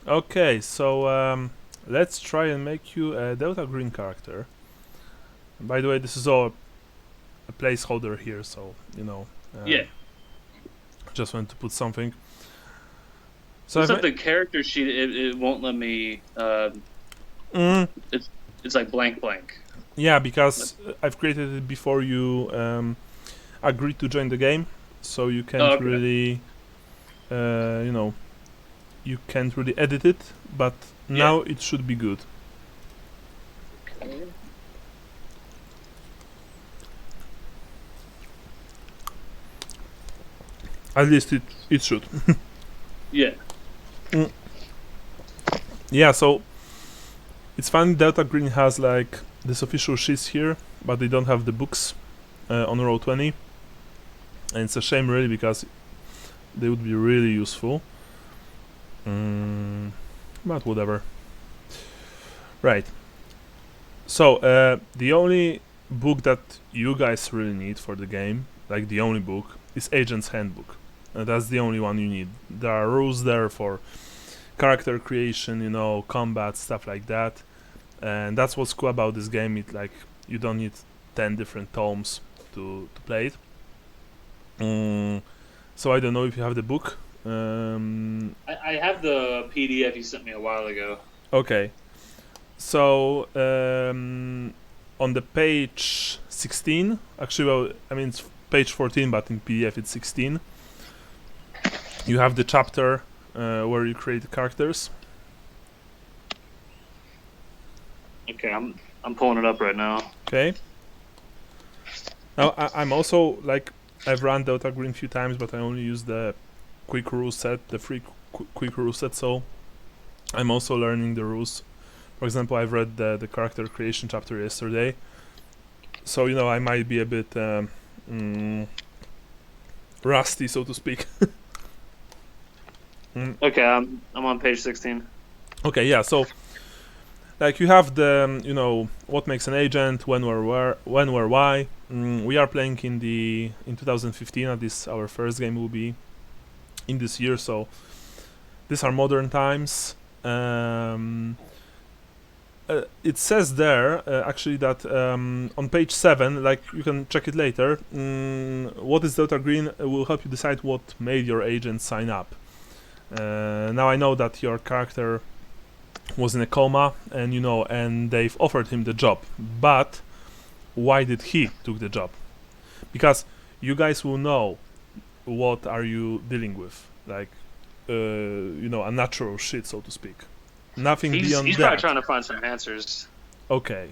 Okay, so let's try and make you a Delta Green character. By the way, this is all a placeholder here, so Yeah. just want to put something. So Looks I've like the character sheet. It won't let me. mm, It's like blank blank. yeah, because I've created it before you agreed to join the game, so you Oh, can't okay. really, you can't really edit it. But Yeah. now it should be good. Okay. At least it should. Yeah. Mm. Yeah, so it's funny Delta Green has like this official sheets here, but they don't have the books on row 20. And it's a shame really because they would be really useful. But whatever. Right. So the only book that you guys really need for the game, like the only book, is Agent's Handbook. That's the only one you need. There are rules there for character creation, combat, stuff like that. And that's what's cool about this game. It like you don't need 10 different tomes to play it. So I don't know if you have the book. I have the PDF you sent me a while ago. Okay. So on the page 16, actually, well, I mean it's page 14, but in PDF it's 16. You have the chapter where you create characters. Okay, I'm pulling it up right now. Okay. Now I'm also like I've run Delta Green a few times, but I only use the quick rule set, the free quick rule set. So I'm also learning the rules. For example, I've read the character creation chapter yesterday, so I might be a bit rusty, so to speak. Okay, I'm on page 16. Okay, yeah. So like you have the what makes an agent, when, where, why. We are playing in 2015. At least our first game will be in this year. So these are modern times. It says there actually that on page 7, like you can check it later. What is Delta Green will help you decide what made your agent sign up. Now I know that your character was in a coma, and and they've offered him the job. But why did he took the job? Because you guys will know what are you dealing with, like unnatural shit, so to speak. Nothing beyond He's probably that. trying to find some answers. Okay.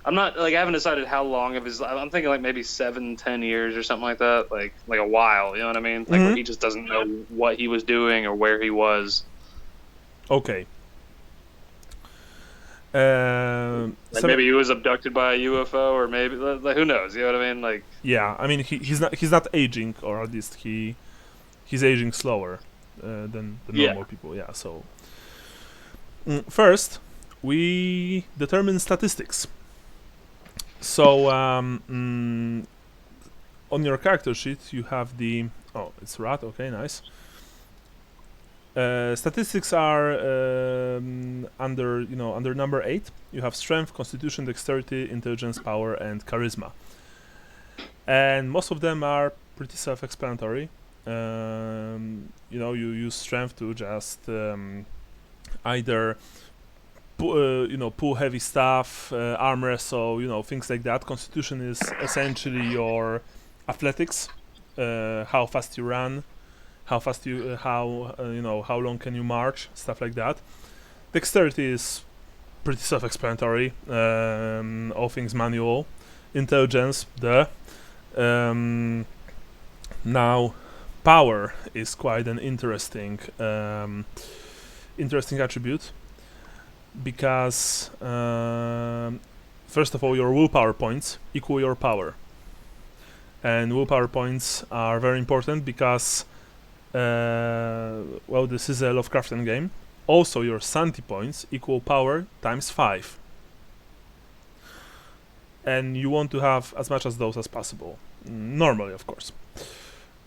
I'm not like I haven't decided how long of his. I'm thinking like maybe 7-10 years or something like that. Like a while. You know what I mean? Like where he just doesn't know what he was doing or where he was. Okay. Like maybe he was abducted by a UFO, or maybe like who knows? You know what I mean? Like yeah, I mean he's not aging, or at least he's aging slower than the normal people. Yeah. So first we determine statistics. So on your character sheet you have the it's Rutt. Okay, nice. Statistics are under number 8. You have strength, constitution, dexterity, intelligence, power, and charisma. And most of them are pretty self-explanatory. You use strength to just either pull heavy stuff, arm wrestle, things like that. Constitution is essentially your athletics, how fast you run, how long can you march, stuff like that. Dexterity is pretty self-explanatory, all things manual. Intelligence, now power is quite an interesting attribute, because first of all your willpower points equal your power, and willpower points are very important because this is a Lovecraftian game. Also, your sanity points equal power times 5. And you want to have as much as those as possible. Normally, of course.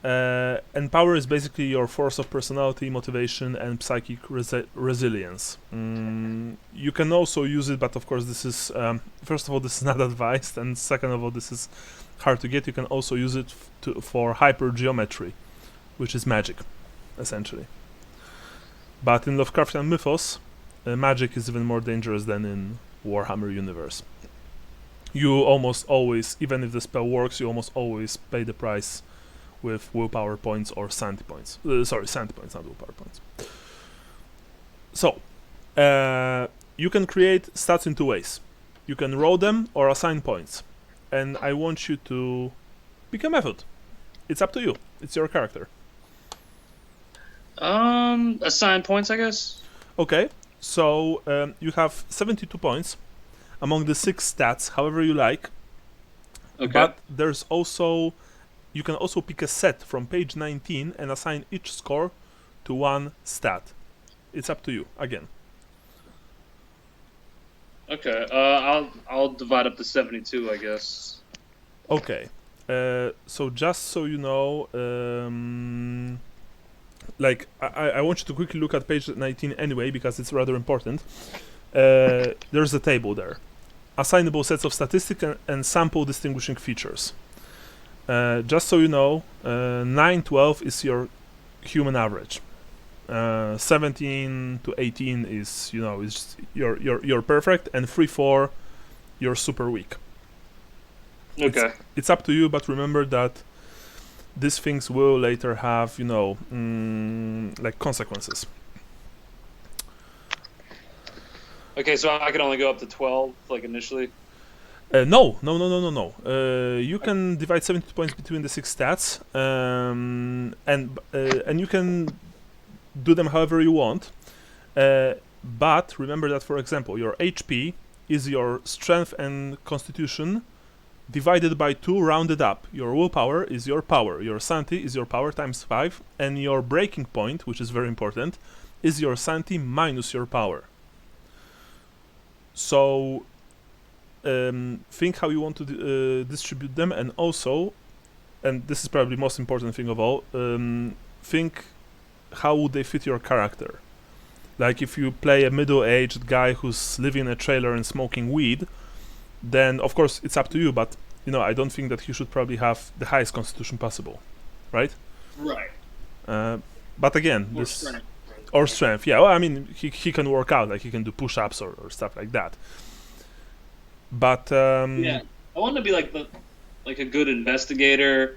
And power is basically your force of personality, motivation, and psychic resilience. You can also use it, but of course this is, first of all, this is not advised, and second of all, this is hard to get. You can also use it for hypergeometry, which is magic, essentially. But in Lovecraftian mythos, magic is even more dangerous than in Warhammer universe. You almost always, even if the spell works, you almost always pay the price with willpower points or sanity points. Sanity points, not willpower points. So, you can create stats in two ways. You can roll them or assign points. And I want you to pick a method. It's up to you. It's your character. Assign points, I guess. Okay, so you have 72 points among the 6 stats, however you like. Okay. But there's also, you can also pick a set from page 19 and assign each score to one stat. It's up to you, again. Okay, I'll divide up the 72, I guess. Okay, so just so you know, like, I want you to quickly look at page 19 anyway, because it's rather important. There's a table there. Assignable sets of statistics and sample distinguishing features. Just so you know, 9-12 is your human average. 17 to 18 is, you know, is you're perfect, and 3-4 you're super weak. Okay. It's up to you, but remember that these things will later have, you know, like consequences. Okay, so I can only go up to 12, like initially. No. You can divide 72 points between the 6 stats, and you can do them however you want. But remember that, for example, your HP is your strength and constitution divided by 2 rounded up. Your willpower is your power. Your sanity is your power times 5, and your breaking point, which is very important, is your sanity minus your power. So think how you want to distribute them, and also, and this is probably the most important thing of all, think how would they fit your character. Like, if you play a middle-aged guy who's living in a trailer and smoking weed, then of course it's up to you, but you know, I don't think that he should probably have the highest constitution possible, right? Right. But again, Or this strength. or strength, yeah. Well, I mean, he can work out, like he can do push-ups or stuff like that. But Yeah, I want to be like a good investigator.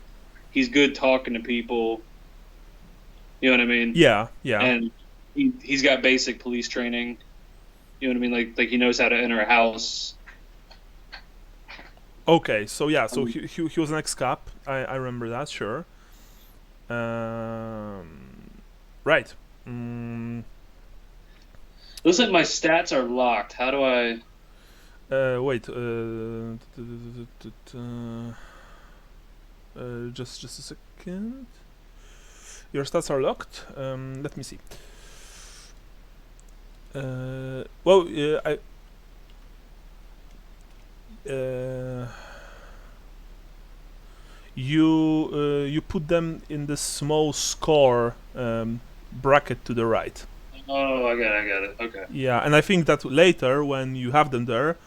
He's good talking to people. You know what I mean? yeah. And he's got basic police training. You know what I mean? Like he knows how to enter a house. Okay, so yeah, so he was an ex-cop. I remember that, sure. Right. Looks like my stats are locked. How do I? Wait. Just a second. Your stats are locked. Let me see. Well, you put them in the small score bracket to the right. Oh, I got it. Okay. Yeah, and I think that later, when you have them there,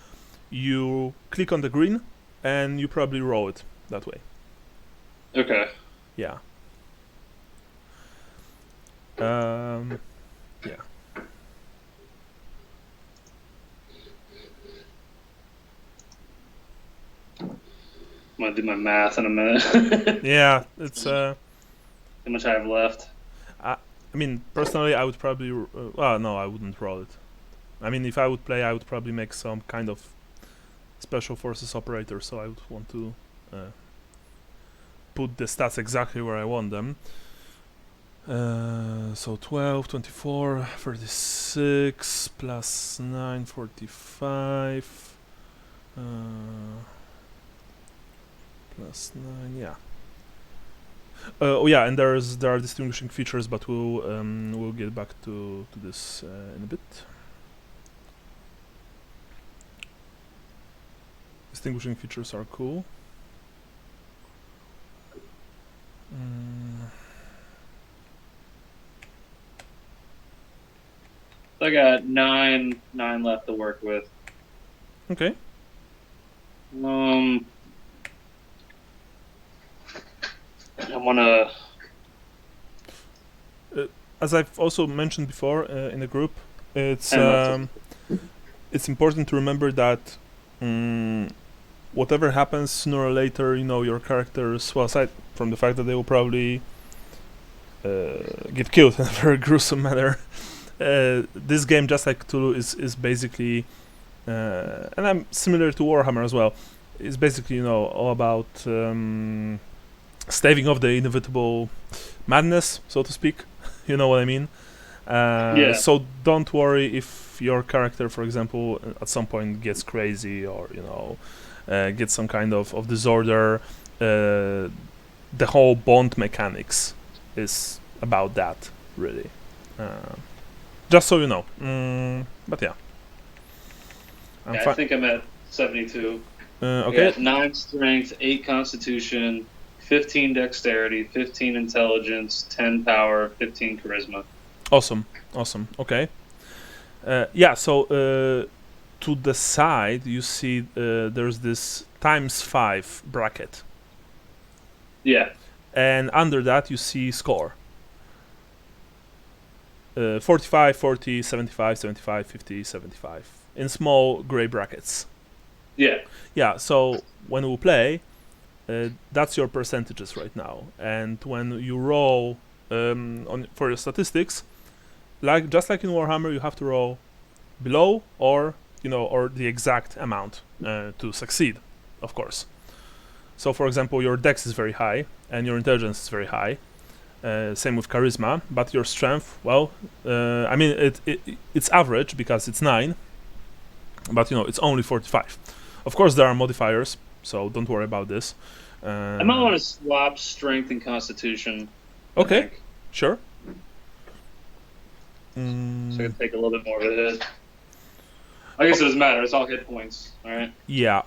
you click on the green and you probably roll it that way. Okay. Yeah. Yeah. I'm gonna do my math in a minute. Yeah, it's How much I have left? I mean, personally, I would probably well, no, I wouldn't roll it. I mean, if I would play, I would probably make some kind of special forces operator, so I would want to put the stats exactly where I want them. So 12, 24, 36 plus 9, 45 plus 9, yeah. Oh yeah, and there are distinguishing features, but we'll get back to this in a bit. Distinguishing features are cool. Mm, I got nine left to work with. okay. I wanna. As I've also mentioned before in the group, it's 10 left. it's important to remember that whatever happens sooner or later, your characters, well, aside from the fact that they will probably get killed in a very gruesome manner, this game, just like Cthulhu, is basically, and I'm similar to Warhammer as well, is basically, all about staving off the inevitable madness, so to speak. You know what I mean? Yeah. So don't worry if your character, for example, at some point gets crazy or gets some kind of disorder. The whole bond mechanics is about that, really. Just so you know. But yeah. I think I'm at 72. Okay. 9 strength, 8 constitution, 15 dexterity, 15 intelligence, 10 power, 15 charisma. Awesome. Okay. So to the side, you see there's this ×5 bracket. Yeah. And under that, you see score. 45, 40, 75, 75, 50, 75. In small gray brackets. Yeah. Yeah, so when we play, that's your percentages right now. And when you roll for your statistics, just like in Warhammer, you have to roll below or the exact amount to succeed, of course. So, for example, your dex is very high and your intelligence is very high. Same with charisma, but your strength, well, it's average because it's 9, but it's only 45. Of course, there are modifiers, so don't worry about this. I might want to swap strength and constitution. Okay, sure. So I can take a little bit more of a hit. I guess it doesn't matter. It's all hit points. All right. Yeah,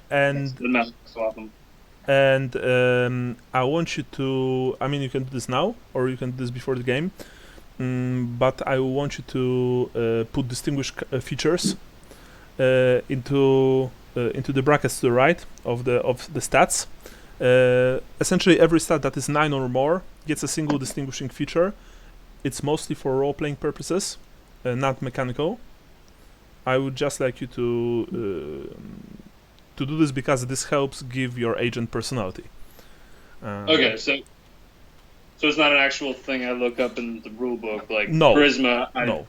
and it doesn't matter. Swap them. And I want you to. I mean, you can do this now, or you can do this before the game. But I want you to put distinguished features into the brackets to the right of the stats. Essentially, every stat that is 9 or more gets a single distinguishing feature. It's mostly for role-playing purposes, not mechanical. I would just like you to do this because this helps give your agent personality. Okay, so it's not an actual thing I look up in the rule book, like no, charisma. No.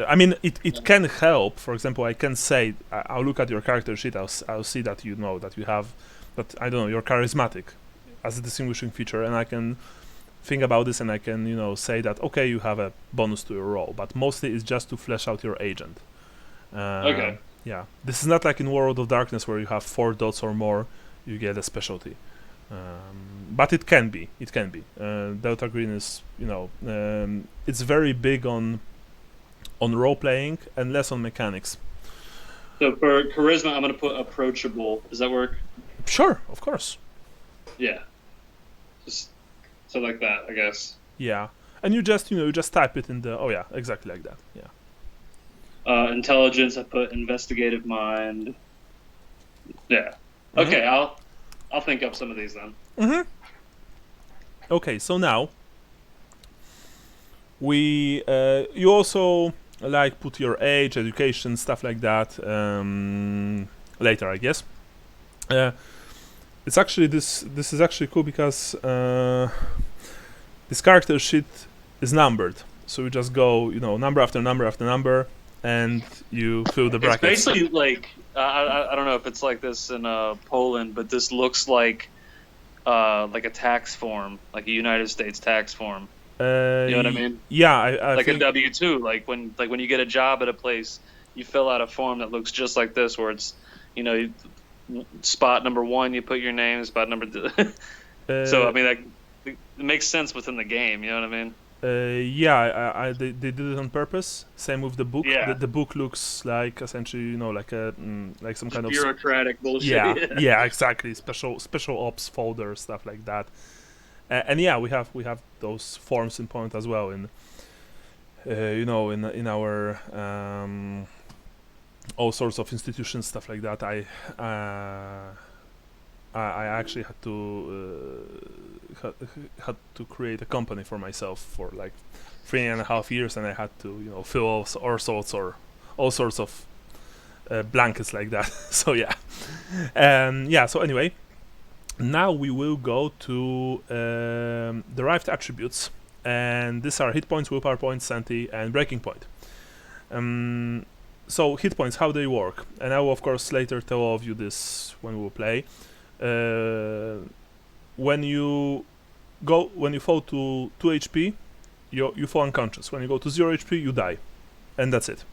I mean, it can help. For example, I can say, I'll look at your character sheet, I'll see that that you have, that, I don't know, you're charismatic as a distinguishing feature, and I can think about this and I can, say that, okay, you have a bonus to your roll, but mostly it's just to flesh out your agent. Okay. Yeah, this is not like in World of Darkness where you have 4 dots or more, you get a specialty. But it can be. Delta Green is, it's very big on role playing and less on mechanics. So for charisma, I'm gonna put approachable. Does that work? Sure, of course. Yeah. Just so like that, I guess. Yeah, and you just type it in the. Oh yeah, exactly like that. Yeah. Intelligence, I put investigative mind. Yeah. Okay, I'll think up some of these then. Okay, so now you also put your age, education, stuff like that later, I guess. It's actually this is actually cool because this character sheet is numbered, so you just go number after number after number, and you fill the brackets. It's basically like I don't know if it's like this in Poland, but this looks like a tax form, like a United States tax form. You know what I mean? Yeah, I like think a W-2. Like when you get a job at a place, you fill out a form that looks just like this, where it's spot number 1, you put your name. Spot number 2. So I mean, it makes sense within the game. You know what I mean? Yeah, they did it on purpose. Same with the book. Yeah. The book looks like essentially, like a like some kind bureaucratic bullshit. Yeah, exactly. Special ops folder, stuff like that. And yeah, we have those forms in point as well in in our all sorts of institutions, stuff like that. I actually had to create a company for myself for like 3.5 years, and I had to fill all sorts of blankets like that. So yeah, So anyway, now we will go to derived attributes, and these are hit points, willpower points, sanity, and breaking point. So hit points, how they work, and I will of course later tell all of you this when we will play. When you fall to 2 HP, you fall unconscious. When you go to 0 HP, you die, and that's it.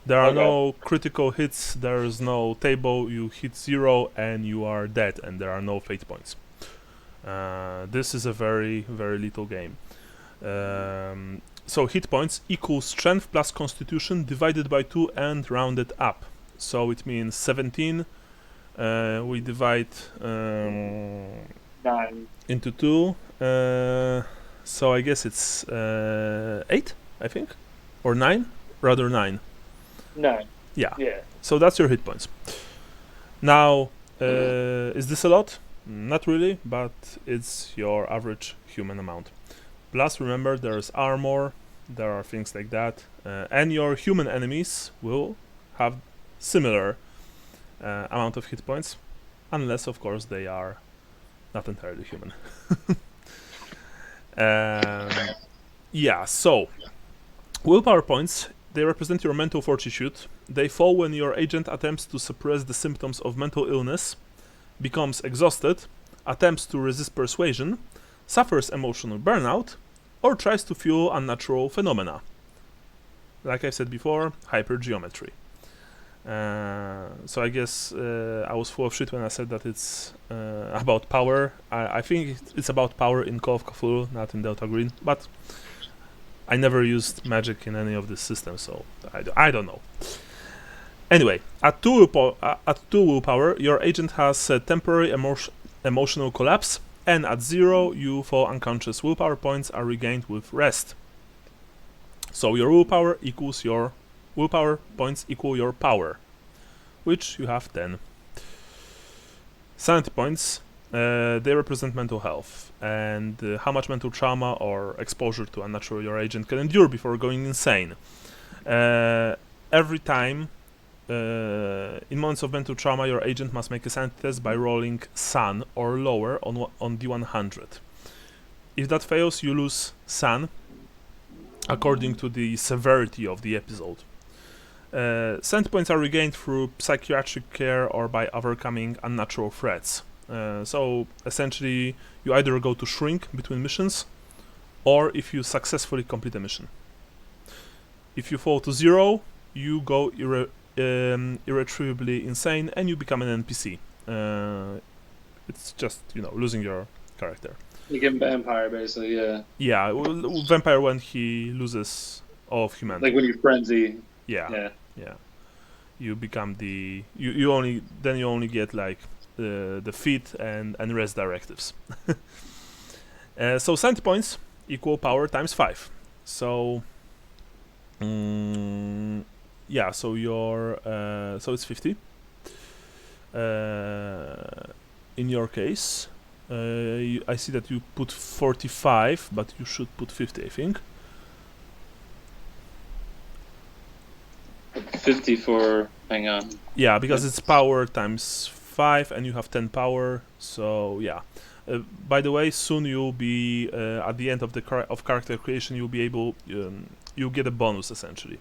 There are no critical hits. There is no table. You hit 0 and you are dead, and there are no fate points. This is a very, very little game. So hit points equals strength plus constitution divided by 2 and rounded up. So it means 17. We divide 9 into 2. So I guess it's 8, I think, or 9, rather 9. 9. Yeah. Yeah. So that's your hit points. Now, is this a lot? Not really, but it's your average human amount. Plus, remember, there's armor, there are things like that, and your human enemies will have similar amount of hit points, unless, of course, they are not entirely human. Yeah, so willpower points, they represent your mental fortitude. They fall when your agent attempts to suppress the symptoms of mental illness, becomes exhausted, attempts to resist persuasion, suffers emotional burnout, or tries to fuel unnatural phenomena. Like I said before, hypergeometry. So I guess I was full of shit when I said that it's about power. I think it's about power in Call of Cthulhu, not in Delta Green, but I never used magic in any of these systems, so I don't know. Anyway, at 2 willpower, your agent has a temporary emotional collapse, and at 0 you fall unconscious. Willpower points are regained with rest. So your willpower points equal your power, which you have 10. Sanity points, they represent mental health and how much mental trauma or exposure to unnatural your agent can endure before going insane. Every time in moments of mental trauma, your agent must make a sanity test by rolling San or lower on D100. If that fails, you lose San according to the severity of the episode. Sanity points are regained through psychiatric care or by overcoming unnatural threats. So essentially, you either go to shrink between missions, or if you successfully complete a mission. If you fall to 0, you go irretrievably insane and you become an NPC. It's just losing your character. You get vampire basically, yeah. Yeah, vampire when he loses all of humanity. Like when you frenzy. Yeah. You become you only get like the feat and rest directives. So sanity points equal power times 5. So yeah, so so it's 50. In your case, I see that you put 45, but you should put 50, I think. 50 for, hang on. Yeah, because it's power times 5 and you have 10 power, so yeah. By the way, soon you'll be, at the end of the character creation, you'll be able, you'll get a bonus essentially.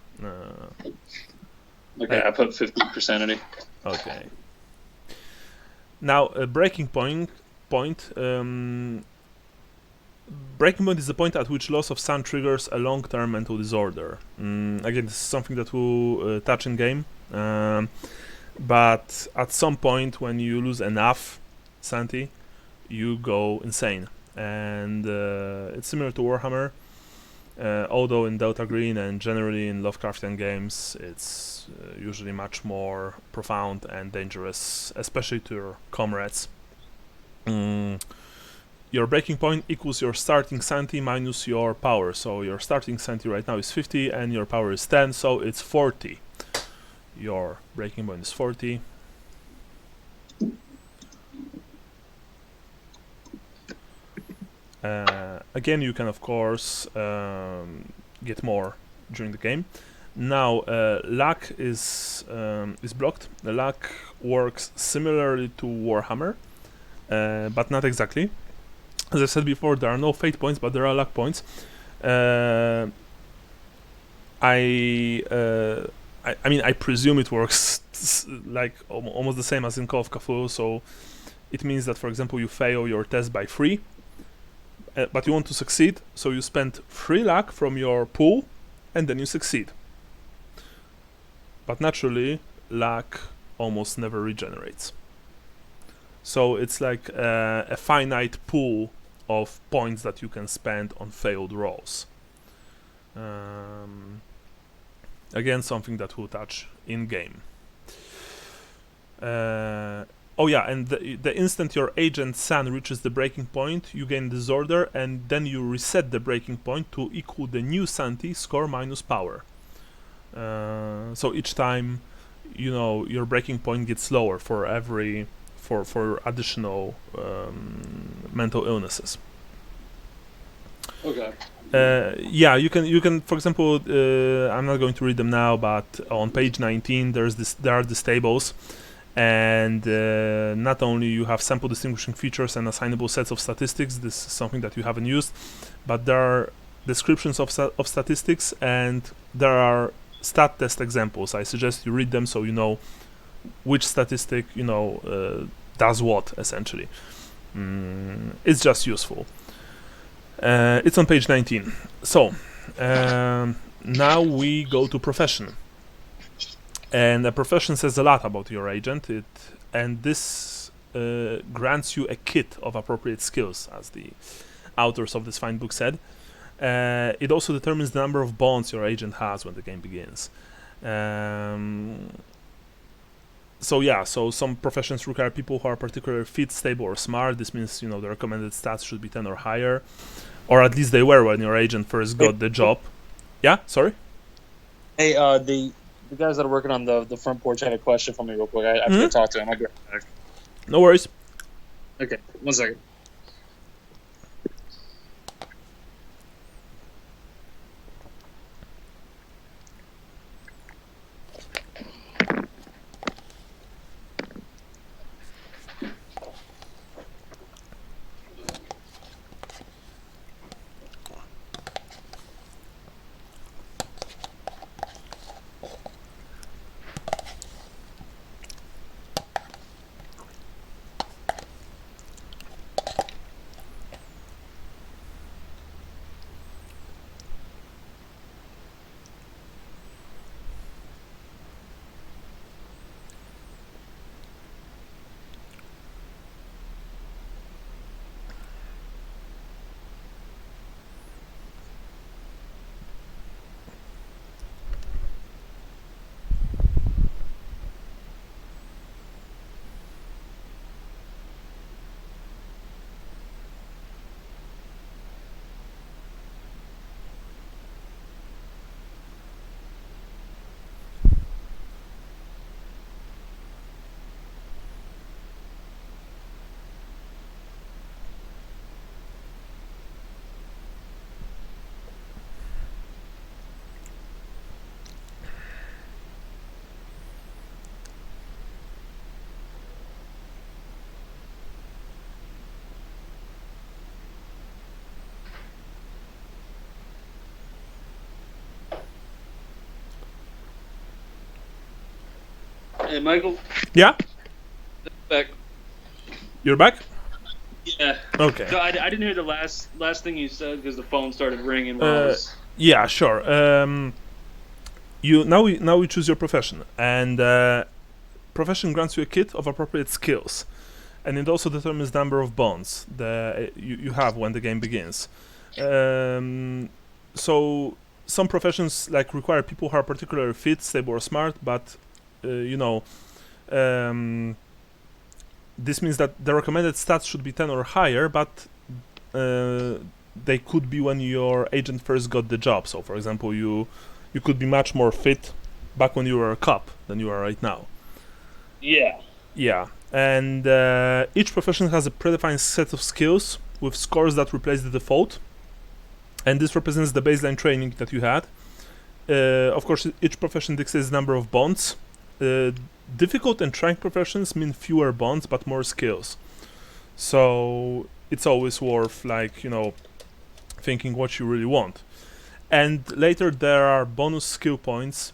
Okay, I put 50% in it. Okay. Now, breaking point. Breaking point is the point at which loss of sun triggers a long-term mental disorder. Again, this is something that we'll touch in game, but at some point when you lose enough sanity, you go insane, and it's similar to Warhammer, although in Delta Green and generally in Lovecraftian games, it's usually much more profound and dangerous, especially to your comrades. your breaking point equals your starting sanity minus your power. So your starting sanity right now is 50 and your power is 10, so it's 40. Your breaking point is 40. Again, you can of course get more during the game. Now, luck is blocked. The luck works similarly to Warhammer, but not exactly. As I said before, there are no fate points, but there are luck points. I mean, I presume it works like almost the same as in Call of Cthulhu. So it means that, for example, you fail your test by 3, but you want to succeed, so you spend 3 luck from your pool, and then you succeed. But naturally, luck almost never regenerates. So it's like a finite pool of points that you can spend on failed rolls. Again, something that we'll touch in game. Oh yeah, and the instant your agent San reaches the breaking point, you gain disorder, and then you reset the breaking point to equal the new sanity score minus power. So each time, you know, your breaking point gets lower for every for additional mental illnesses. Okay. Yeah, you can. For example, I'm not going to read them now, but on page 19, there are these tables, and not only you have sample distinguishing features and assignable sets of statistics. This is something that you haven't used, but there are descriptions of statistics, and there are stat test examples. I suggest you read them so you know which statistic does what essentially. It's just useful. It's on page 19. So now we go to profession, and the profession says a lot about your agent. And this grants you a kit of appropriate skills, as the authors of this fine book said. It also determines the number of bonds your agent has when the game begins. So some professions require people who are particularly fit, stable, or smart. This means, the recommended stats should be 10 or higher, or at least they were when your agent first got the job. Yeah, sorry? Hey, the guys that are working on the front porch had a question for me real quick. I have to talk to them. I'll get back. No worries. Okay, 1 second. Hey, Michael. Yeah? Back. You're back? Yeah. Okay. So I didn't hear the last thing you said because the phone started ringing while I was... Yeah, sure. Now we choose your profession, and profession grants you a kit of appropriate skills, and it also determines the number of bonds you have when the game begins. So some professions require people who are particularly fit, stable, or smart, but this means that the recommended stats should be 10 or higher, but they could be when your agent first got the job. So, for example, you could be much more fit back when you were a cop than you are right now. Yeah. Yeah, and each profession has a predefined set of skills with scores that replace the default, and this represents the baseline training that you had. Of course, each profession dictates the number of bonds. Difficult and trying professions mean fewer bonds but more skills. So it's always worth, like, thinking what you really want. And later there are bonus skill points,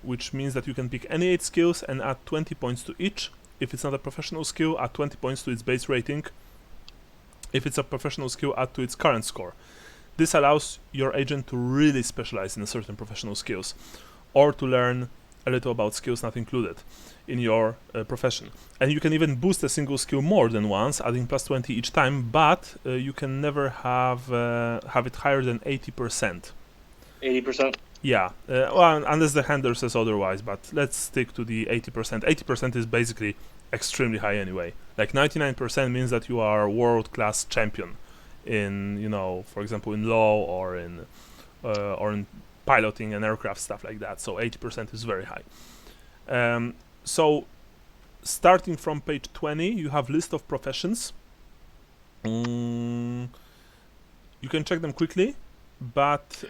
which means that you can pick any 8 skills and add 20 points to each. If it's not a professional skill, add 20 points to its base rating. If it's a professional skill, add to its current score. This allows your agent to really specialize in certain professional skills, or to learn a little about skills not included in your profession. And you can even boost a single skill more than once, adding plus 20 each time, but you can never have it higher than 80%. 80%? Yeah, well, unless the handler says otherwise, but let's stick to the 80%. 80% is basically extremely high anyway. Like 99% means that you are world-class champion in, for example, in law or in piloting an aircraft, stuff like that. So 80% is very high. So starting from page 20, you have list of professions. You can check them quickly, but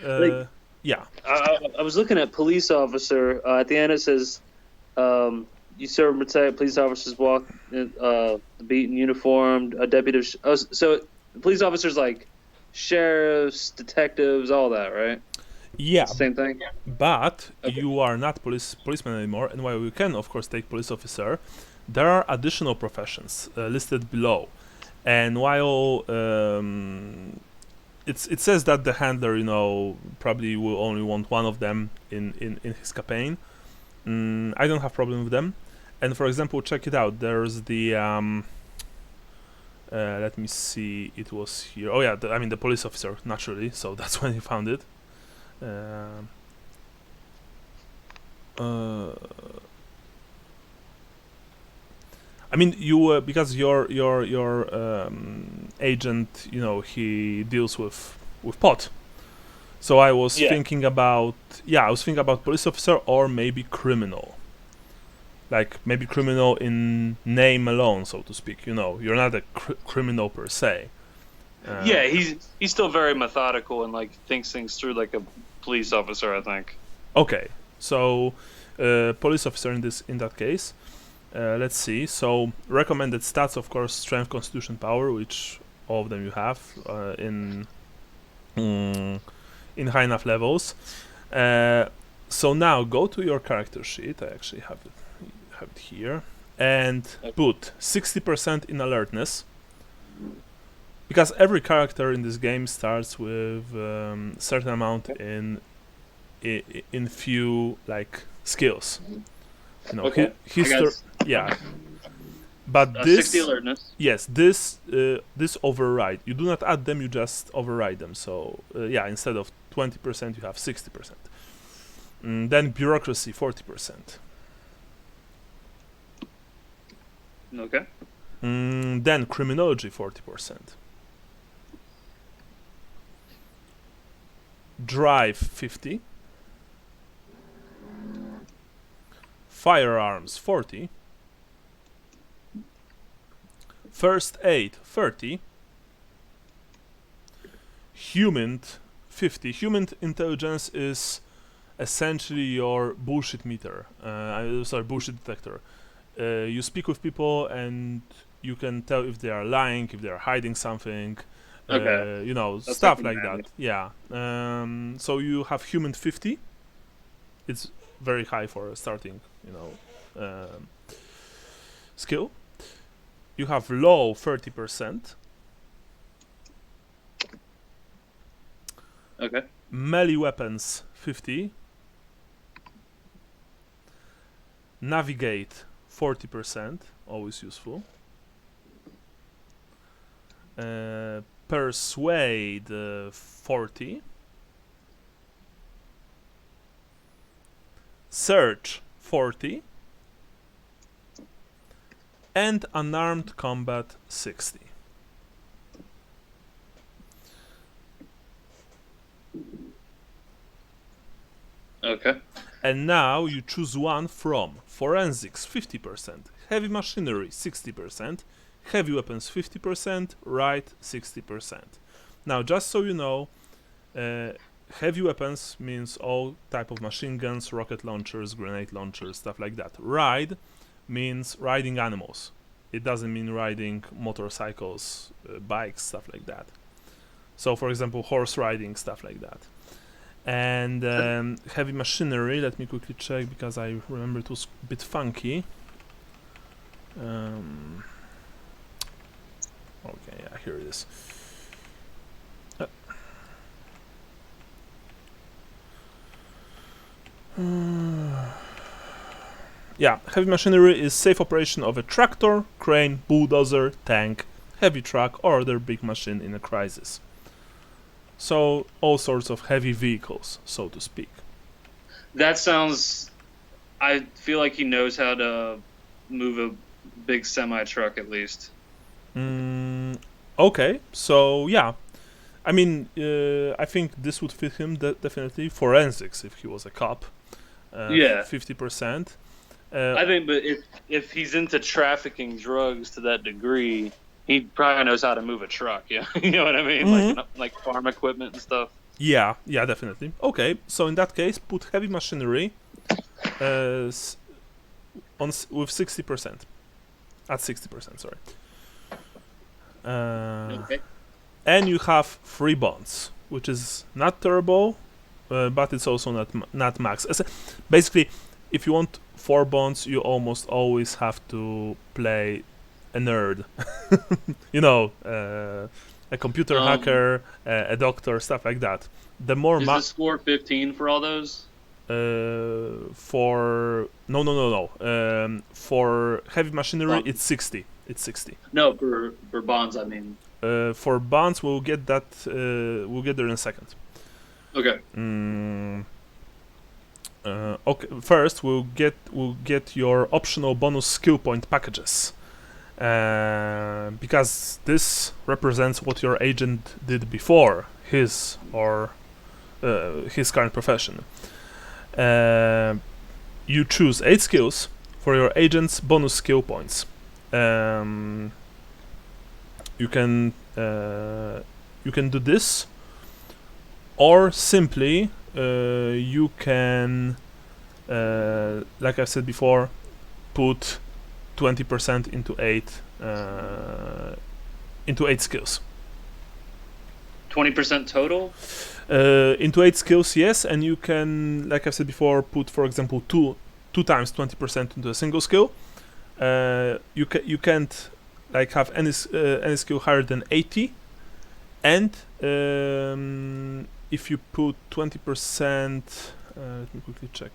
yeah. I was looking at police officer. At the end it says, you serve and protect. Police officers walk the beat in uniform. A deputy. So police officers like sheriffs, detectives, all that, right? Yeah. Same thing. But Okay. you are not policeman anymore, and while you can, of course, take police officer, there are additional professions listed below. And while it says that the handler, probably will only want one of them in his campaign, I don't have problem with them. And for example, check it out. There's the let me see. It was here. Oh yeah, the police officer, naturally. So that's when you found it. You because your agent, he deals with pot. So I was thinking about police officer or maybe criminal. Like maybe criminal in name alone, so to speak. You're not a criminal per se. Yeah, he's still very methodical and like thinks things through like a police officer, I think. Okay, so police officer in that case. Let's see. So recommended stats, of course, strength, constitution, power, which all of them you have in high enough levels. So now go to your character sheet. I actually have it here, and put 60% in alertness, because every character in this game starts with certain amount in few like skills. Yeah. But this 60 alertness. Yes, this override. You do not add them; you just override them. So instead of 20%, you have 60%. Then bureaucracy 40%. Okay. Then criminology 40%. Drive 50. Firearms 40. First aid 30. Human 50. Human intelligence is essentially your bullshit meter. Bullshit detector. You speak with people and you can tell if they are lying, if they are hiding something. Okay. That's stuff like that. Yeah. So you have human 50. It's very high for a starting, skill. You have low 30%. Okay. Melee weapons 50. Navigate 40%, always useful. Persuade 40. Search 40. And unarmed combat 60. Okay. And now you choose one from forensics 50%, heavy machinery 60%, heavy weapons 50%, right 60%. Now, just so you know, heavy weapons means all type of machine guns, rocket launchers, grenade launchers, stuff like that. Ride means riding animals. It doesn't mean riding motorcycles, bikes, stuff like that. So, for example, horse riding, stuff like that. And heavy machinery, let me quickly check because I remember it was a bit funky. Okay, yeah, here it is. Yeah, heavy machinery is safe operation of a tractor, crane, bulldozer, tank, heavy truck, or other big machine in a crisis. So, all sorts of heavy vehicles, so to speak. That sounds... I feel like he knows how to move a big semi-truck at least. Okay, so yeah. I mean, I think this would fit him definitely. Forensics, if he was a cop. Yeah. 50%. I think, but if he's into trafficking drugs to that degree, he probably knows how to move a truck. Yeah, you know what I mean, like farm equipment and stuff. Yeah, definitely. Okay, so in that case, put heavy machinery with 60%. At 60%, sorry. Okay. And you have 3 bonds, which is not terrible, but it's also not max. Basically, if you want 4 bonds, you almost always have to play a nerd. You know, a computer hacker, a doctor, stuff like that. The more is the score 15 for all those? For no. For heavy machinery, it's 60. It's 60. No, for bonds, I mean. For bonds, we'll get that. We'll get there in a second. Okay. Okay. First, we'll get your optional bonus skill point packages, because this represents what your agent did before his current profession. You choose 8 skills for your agent's bonus skill points. You can do this, or simply you can, like I said before, put 20% into 8 skills. 20% total? Into 8 skills, yes, and you can, like I said before, put, for example, 2 times 20% into a single skill. You can't like have any skill higher than 80, and if you put 20%, let me quickly check,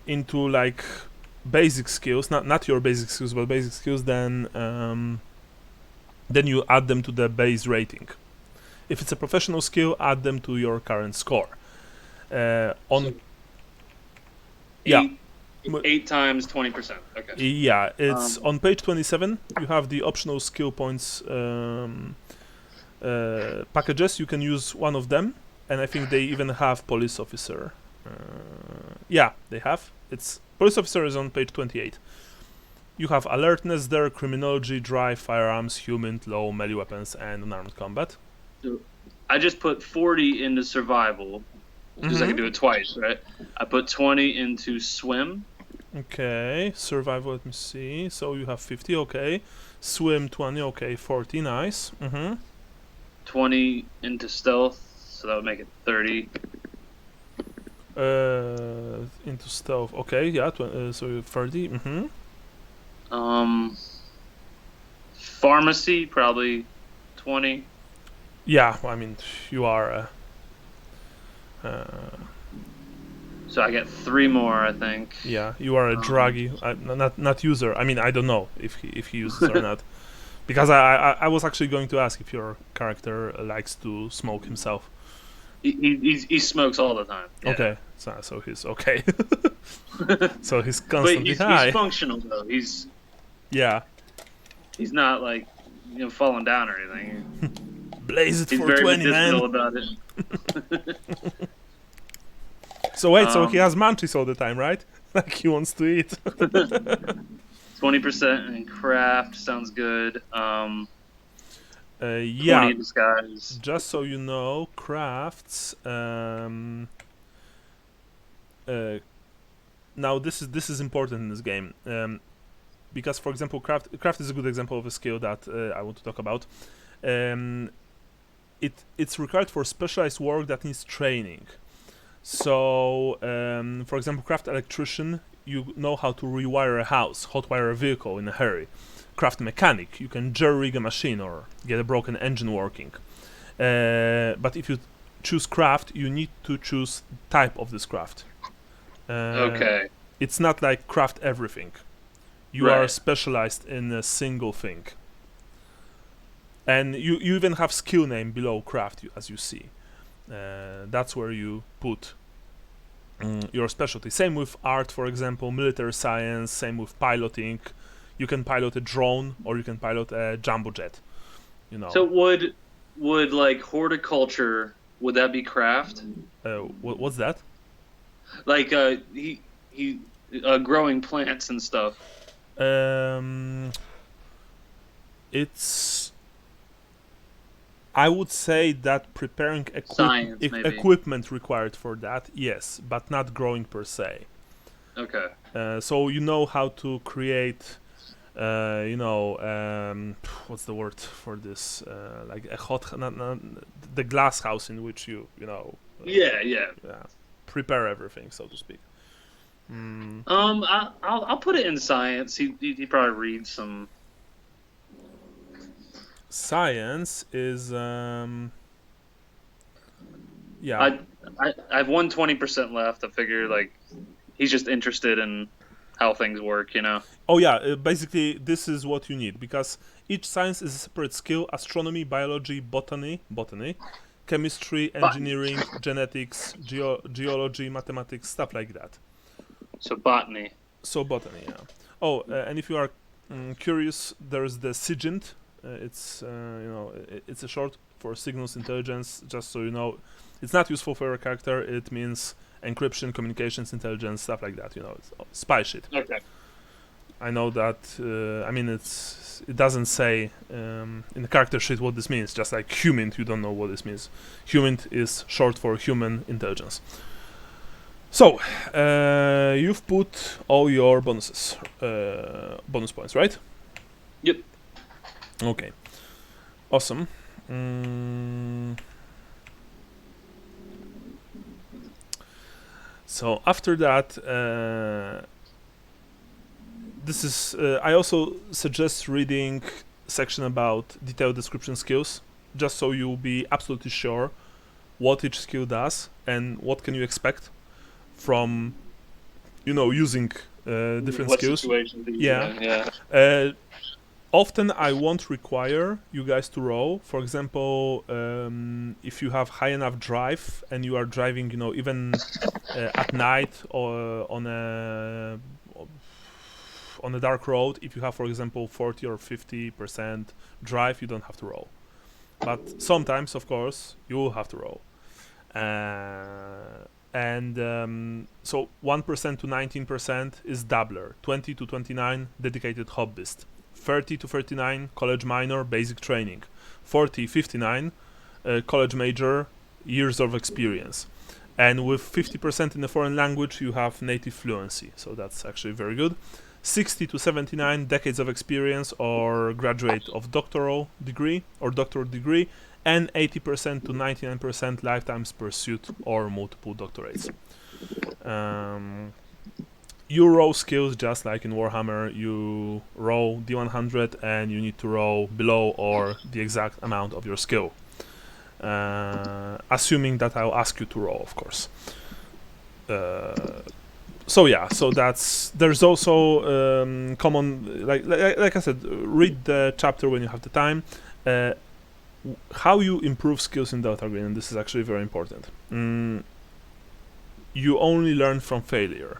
into like basic skills, not your basic skills, but basic skills, then you add them to the base rating. If it's a professional skill, add them to your current score. Yeah. 8 times 20%. Okay. Yeah, it's on page 27. You have the optional skill points packages. You can use one of them, and I think they even have police officer. Yeah, they have. It's police officer is on page 28. You have alertness there, criminology, drive, firearms, human, low, melee weapons, and unarmed combat. So I just put 40 into survival because I can do it twice, right? I put 20 into swim. Okay, survival, let me see. So you have 50, okay. Swim 20, okay, 40, nice. 20 into stealth, so that would make it 30. Into stealth, okay, yeah, so 30, Pharmacy, probably 20. Yeah, well, I mean, you are... so I get 3 more, I think. Yeah, you are a druggie, not user. I mean, I don't know if he uses or not, because I was actually going to ask if your character likes to smoke himself. He smokes all the time. Yeah. Okay, so he's okay. So he's constantly high. He's functional though. He's not like falling down or anything. Blaze it he's for very 20, man. about it. So wait, so he has munchies all the time, right? Like he wants to eat. 20% in craft sounds good. 20 Yeah. in disguise. Just so you know, crafts. Now this is important in this game, because for example, craft is a good example of a skill that I want to talk about. It's required for specialized work that needs training. So, for example, craft electrician, you know how to rewire a house, hotwire a vehicle in a hurry. Craft mechanic, you can jerry-rig a machine or get a broken engine working. But if you choose craft, you need to choose type of this craft. Okay. It's not like craft everything. You are specialized in a single thing. And you even have skill name below craft, as you see. That's where you put your specialty. Same with art, for example, military science, same with piloting. You can pilot a drone or you can pilot a jumbo jet. You know. So would like horticulture, would that be craft? What's that? Like he growing plants and stuff. It's, I would say that preparing equipment required for that, yes, but not growing per se. Okay. So you know how to create, what's the word for this? Like a the glass house in which you prepare everything, so to speak. I'll put it in science. He probably reads some. Science is I have 120% left. I figure like he's just interested in how things work, you know. Oh yeah, basically this is what you need, because each science is a separate skill: astronomy, biology, botany, chemistry, engineering, genetics, geology, mathematics, stuff like that. So botany. Yeah. Oh, and if you are curious, there's the SIGINT. It's it's a short for signals intelligence. Just so you know, it's not useful for your character. It means encryption, communications, intelligence, stuff like that. You know, it's spy shit. Okay. I know that. It doesn't say in the character sheet what this means. Just like HUMINT, you don't know what this means. HUMINT is short for human intelligence. So you've put all your bonus points, right? Yep. Okay, awesome. So after that, this is. I also suggest reading section about detailed description skills, just so you'll be absolutely sure what each skill does and what can you expect from, using different skills. Yeah. Often I won't require you guys to roll. For example, if you have high enough drive and you are driving, even at night or on a dark road, if you have, for example, 40 or 50% drive, you don't have to roll. But sometimes, of course, you will have to roll. So 1% to 19% is dabbler, 20 to 29 dedicated hobbyist, 30 to 39 college minor basic training, 40-59 college major years of experience, and with 50% in a foreign language you have native fluency, so that's actually very good. 60 to 79 decades of experience or graduate of doctoral degree, and 80% to 99% lifetime's pursuit or multiple doctorates. You roll skills just like in Warhammer. You roll D100 and you need to roll below or the exact amount of your skill. Assuming that I'll ask you to roll, of course. So there's also common, like I said, read the chapter when you have the time. How you improve skills in Delta Green, and this is actually very important. You only learn from failure.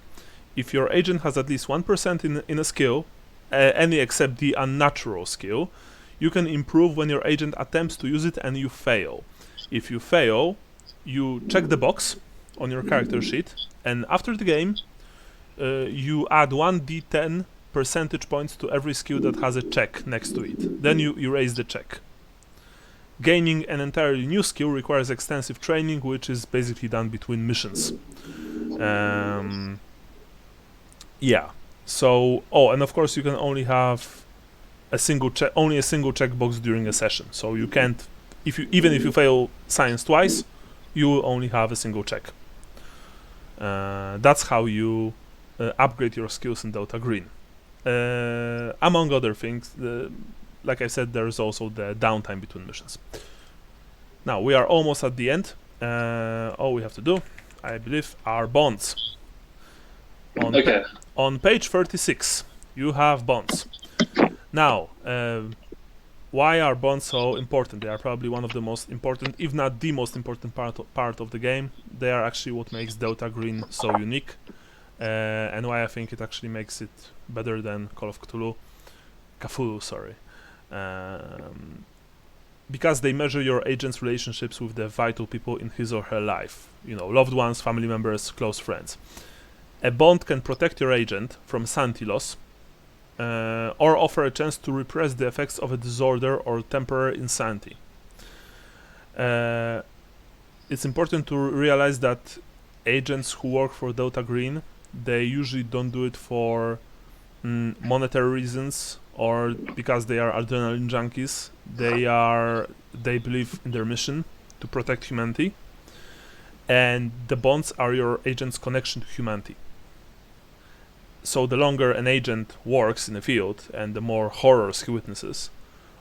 If your agent has at least 1% in a skill, any except the unnatural skill, you can improve when your agent attempts to use it and you fail. If you fail, you check the box on your character sheet, and after the game, you add 1d10 percentage points to every skill that has a check next to it. Then you erase the check. Gaining an entirely new skill requires extensive training, which is basically done between missions. Yeah. So, and of course you can only have a single checkbox during a session. So you can't, even if you fail science twice, you will only have a single check. That's how you upgrade your skills in Dota Green. Among other things, like I said, there's also the downtime between missions. Now we are almost at the end. All we have to do, I believe, are bonds. On page 36, you have bonds. Now, why are bonds so important? They are probably one of the most important, if not the most important part of the game. They are actually what makes Dota Green so unique, and why I think it actually makes it better than Call of Cthulhu. Cthulhu, sorry. Because they measure your agent's relationships with the vital people in his or her life. Loved ones, family members, close friends. A bond can protect your agent from sanity loss, or offer a chance to repress the effects of a disorder or temporary insanity. It's important to realize that agents who work for Dota Green, they usually don't do it for monetary reasons or because they are adrenaline junkies. They believe in their mission to protect humanity, and the bonds are your agent's connection to humanity. So the longer an agent works in the field and the more horrors he witnesses,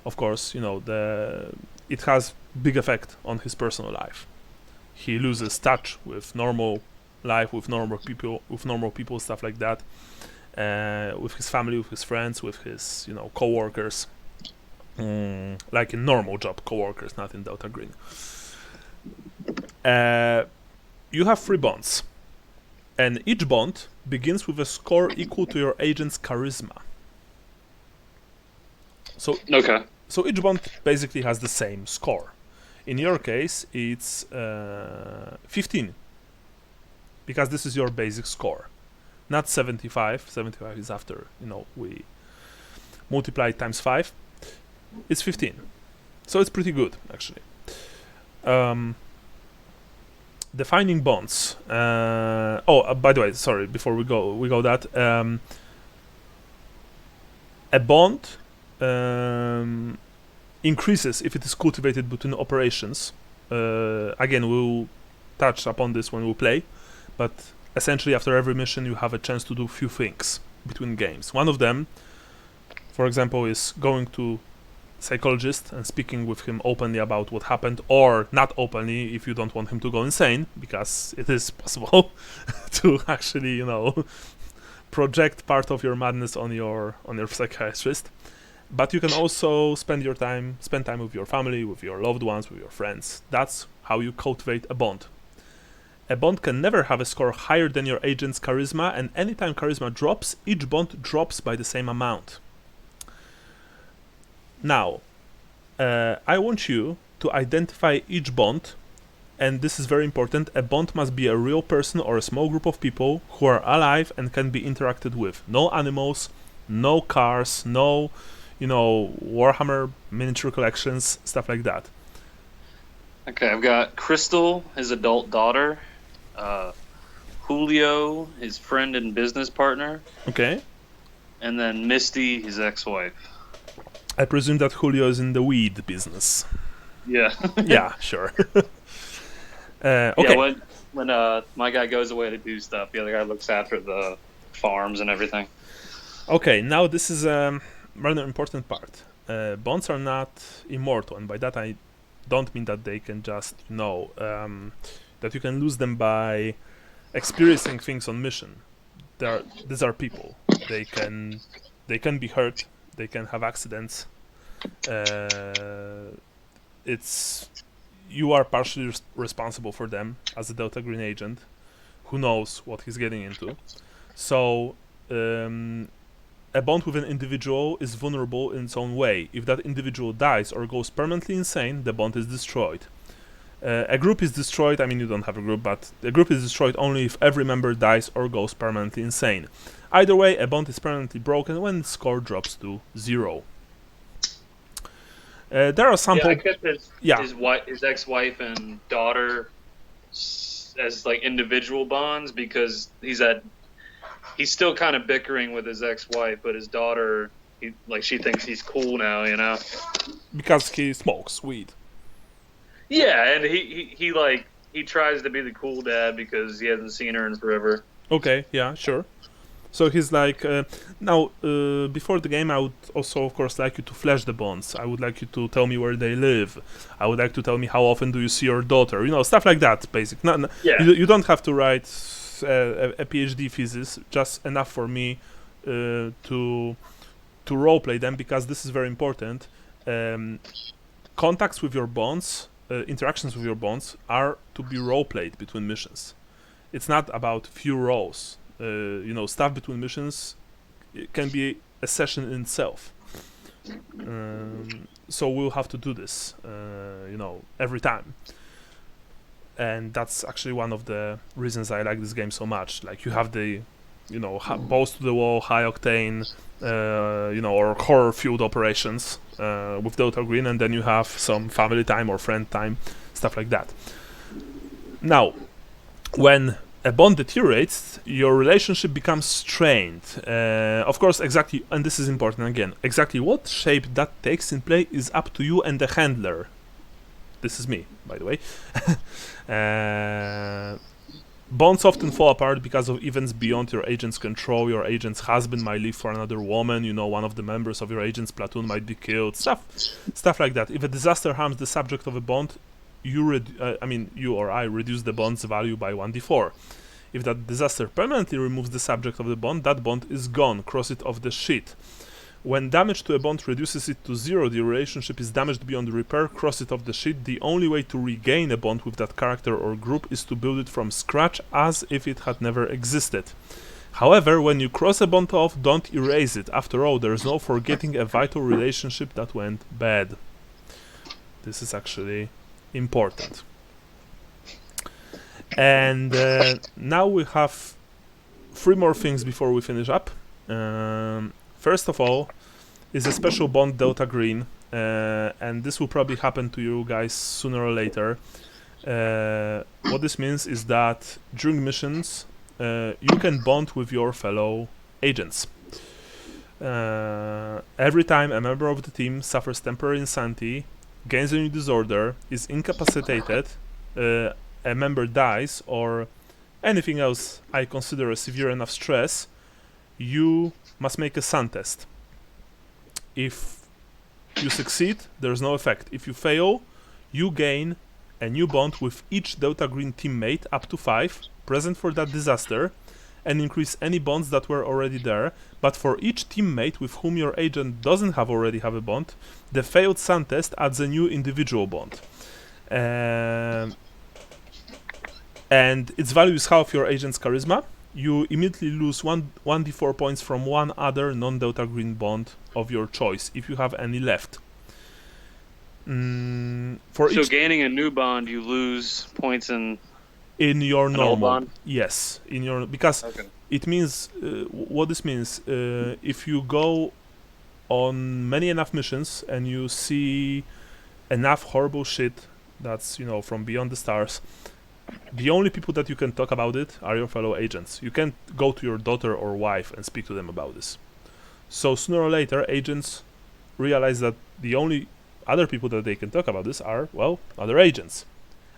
of course, it has big effect on his personal life. He loses touch with normal life, with normal people, stuff like that, with his family, with his friends, with his co-workers, like in normal job co-workers, not in Dota Green. You have 3 bonds, and each bond begins with a score equal to your agent's charisma. So each bond basically has the same score. In your case, it's 15, because this is your basic score, not 75. 75 is after we multiply it times 5. It's 15, so it's pretty good actually. Defining bonds. By the way, sorry. Before we go that a bond increases if it is cultivated between operations. Again, we'll touch upon this when we play, but essentially after every mission you have a chance to do few things between games. One of them, for example, is going to psychologist and speaking with him openly about what happened, or not openly if you don't want him to go insane, because it is possible to actually project part of your madness on your psychiatrist. But you can also spend time with your family, with your loved ones, with your friends. That's how you cultivate a bond. A bond can never have a score higher than your agent's charisma, and anytime charisma drops, each bond drops by the same amount. Now, I want you to identify each bond, and this is very important. A bond must be a real person or a small group of people who are alive and can be interacted with. No animals, no cars, no, Warhammer miniature collections, stuff like that. Okay, I've got Crystal, his adult daughter, Julio, his friend and business partner. Okay. And then Misty, his ex-wife. I presume that Julio is in the weed business. Yeah. Yeah, sure. Okay. Yeah, when my guy goes away to do stuff, the other guy looks after the farms and everything. Okay, now this is a rather important part. Bonds are not immortal, and by that I don't mean that they can just, that you can lose them by experiencing things on mission. These are people. They can be hurt. They can have accidents. You are partially responsible for them as a Dota Green agent who knows what he's getting into. So a bond with an individual is vulnerable in its own way. If that individual dies or goes permanently insane, the bond is destroyed. A group is destroyed, I mean you don't have a group, but a group is destroyed only if every member dies or goes permanently insane. Either way, a bond is permanently broken when its score drops to 0. There are some... I kept his ex-wife and daughter as like individual bonds because he's still kind of bickering with his ex-wife, but his daughter, she thinks he's cool now, you know? Because he smokes weed. Yeah, and he tries to be the cool dad because he hasn't seen her in forever. Okay, yeah, sure. So he's like, now, before the game, I would also, of course, like you to flesh the bonds. I would like you to tell me where they live. I would like to tell me how often do you see your daughter. You know, stuff like that, basic. You don't have to write a PhD thesis, just enough for me to roleplay them, because this is very important. Contacts with your bonds, interactions with your bonds, are to be roleplayed between missions. It's not about few rows. Stuff between missions, it can be a session in itself. So we'll have to do this, every time. And that's actually one of the reasons I like this game so much. Like, you have the, balls to the wall, high octane, or horror-fueled operations with Delta Green, and then you have some family time or friend time, stuff like that. Now, when a bond deteriorates, your relationship becomes strained. Of course, exactly, and this is important again, exactly what shape that takes in play is up to you and the handler. This is me, by the way. Bonds often fall apart because of events beyond your agent's control. Your agent's husband might leave for another woman, one of the members of your agent's platoon might be killed, stuff like that. If a disaster harms the subject of a bond, you or I reduce the bond's value by 1d4. If that disaster permanently removes the subject of the bond, that bond is gone. Cross it off the sheet. When damage to a bond reduces it to 0, the relationship is damaged beyond repair. Cross it off the sheet. The only way to regain a bond with that character or group is to build it from scratch as if it had never existed. However, when you cross a bond off, don't erase it. After all, there is no forgetting a vital relationship that went bad. This is actually important. And now we have 3 more things before we finish up. First of all is a special bond Delta Green, and this will probably happen to you guys sooner or later. What this means is that during missions you can bond with your fellow agents. Every time a member of the team suffers temporary insanity, gains a new disorder, is incapacitated, a member dies, or anything else I consider a severe enough stress, you must make a sun test. If you succeed, there's no effect. If you fail, you gain a new bond with each Delta Green teammate, up to 5, present for that disaster, and increase any bonds that were already there. But for each teammate with whom your agent doesn't already have a bond, the failed sun test adds a new individual bond. And its value is half your agent's charisma. You immediately lose 1d4 points from one other non-Delta Green bond of your choice, if you have any left. So gaining a new bond, you lose points in your normal bond? Yes, because it means what this means. If you go on many enough missions and you see enough horrible shit that's from beyond the stars, the only people that you can talk about it are your fellow agents. You can't go to your daughter or wife and speak to them about this. So sooner or later, agents realize that the only other people that they can talk about this are, other agents,